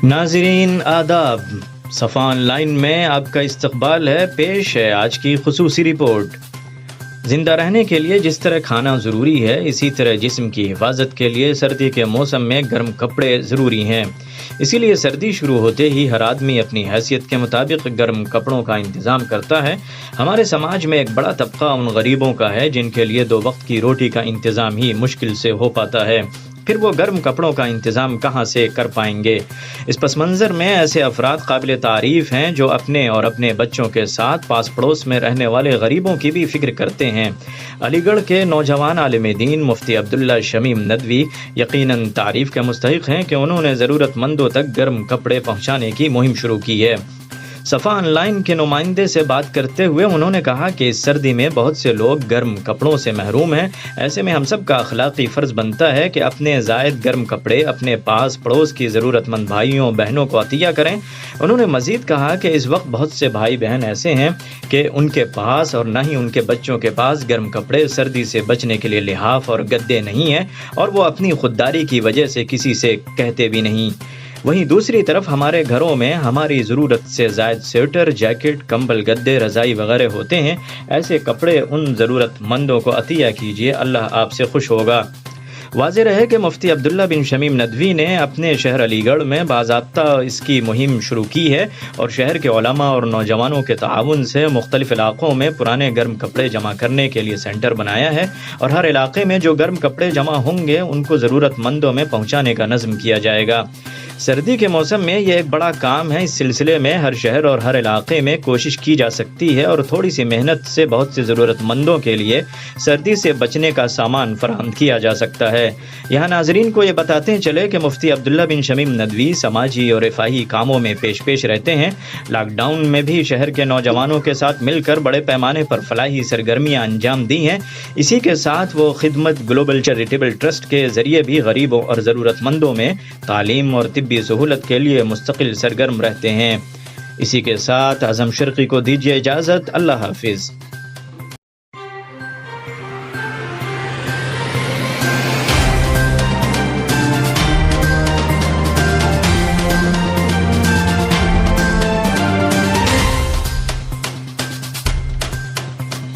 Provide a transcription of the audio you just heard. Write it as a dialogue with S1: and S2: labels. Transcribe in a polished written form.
S1: ناظرین آداب، صفا آن لائن میں آپ کا استقبال ہے۔ پیش ہے آج کی خصوصی رپورٹ۔ زندہ رہنے کے لیے جس طرح کھانا ضروری ہے، اسی طرح جسم کی حفاظت کے لیے سردی کے موسم میں گرم کپڑے ضروری ہیں۔ اسی لیے سردی شروع ہوتے ہی ہر آدمی اپنی حیثیت کے مطابق گرم کپڑوں کا انتظام کرتا ہے۔ ہمارے سماج میں ایک بڑا طبقہ ان غریبوں کا ہے جن کے لیے 2 وقت کی روٹی کا انتظام ہی مشکل سے ہو پاتا ہے، پھر وہ گرم کپڑوں کا انتظام کہاں سے کر پائیں گے؟ اس پس منظر میں ایسے افراد قابل تعریف ہیں جو اپنے اور اپنے بچوں کے ساتھ پاس پڑوس میں رہنے والے غریبوں کی بھی فکر کرتے ہیں۔ علی گڑھ کے نوجوان عالم دین مفتی عبداللہ شمیم ندوی یقیناً تعریف کے مستحق ہیں کہ انہوں نے ضرورت مندوں تک گرم کپڑے پہنچانے کی مہم شروع کی ہے۔ صفا آن لائن کے نمائندے سے بات کرتے ہوئے انہوں نے کہا کہ اس سردی میں بہت سے لوگ گرم کپڑوں سے محروم ہیں، ایسے میں ہم سب کا اخلاقی فرض بنتا ہے کہ اپنے زائد گرم کپڑے اپنے پاس پڑوس کی ضرورت مند بھائیوں بہنوں کو عطیہ کریں۔ انہوں نے مزید کہا کہ اس وقت بہت سے بھائی بہن ایسے ہیں کہ ان کے پاس اور نہ ہی ان کے بچوں کے پاس گرم کپڑے سردی سے بچنے کے لیے لحاف اور گدے نہیں ہیں، اور وہ اپنی خودداری کی وجہ سے کسی سے کہتے بھی نہیں۔ وہیں دوسری طرف ہمارے گھروں میں ہماری ضرورت سے زائد سویٹر، جیکٹ، کمبل، گدے، رضائی وغیرہ ہوتے ہیں۔ ایسے کپڑے ان ضرورت مندوں کو عطیہ کیجیے، اللہ آپ سے خوش ہوگا۔ واضح رہے کہ مفتی عبداللہ بن شمیم ندوی نے اپنے شہر علی گڑھ میں باضابطہ اس کی مہم شروع کی ہے اور شہر کے علماء اور نوجوانوں کے تعاون سے مختلف علاقوں میں پرانے گرم کپڑے جمع کرنے کے لیے سینٹر بنایا ہے، اور ہر علاقے میں جو گرم کپڑے جمع ہوں گے ان کو ضرورت مندوں میں پہنچانے کا نظم کیا جائے گا۔ سردی کے موسم میں یہ ایک بڑا کام ہے۔ اس سلسلے میں ہر شہر اور ہر علاقے میں کوشش کی جا سکتی ہے اور تھوڑی سی محنت سے بہت سے ضرورت مندوں کے لیے سردی سے بچنے کا سامان فراہم کیا جا سکتا ہے۔ یہاں ناظرین کو یہ بتاتے چلے کہ مفتی عبداللہ بن شمیم ندوی سماجی اور رفاہی کاموں میں پیش رہتے ہیں۔ لاک ڈاؤن میں بھی شہر کے نوجوانوں کے ساتھ مل کر بڑے پیمانے پر فلاحی سرگرمیاں انجام دی ہیں۔ اسی کے ساتھ وہ خدمت گلوبل چیریٹیبل ٹرسٹ کے ذریعے بھی غریبوں اور ضرورت مندوں میں تعلیم اور طبی سہولت کے لیے مستقل سرگرم رہتے ہیں۔ اسی کے ساتھ اعظم شرقی کو دیجیے اجازت۔ اللہ حافظ۔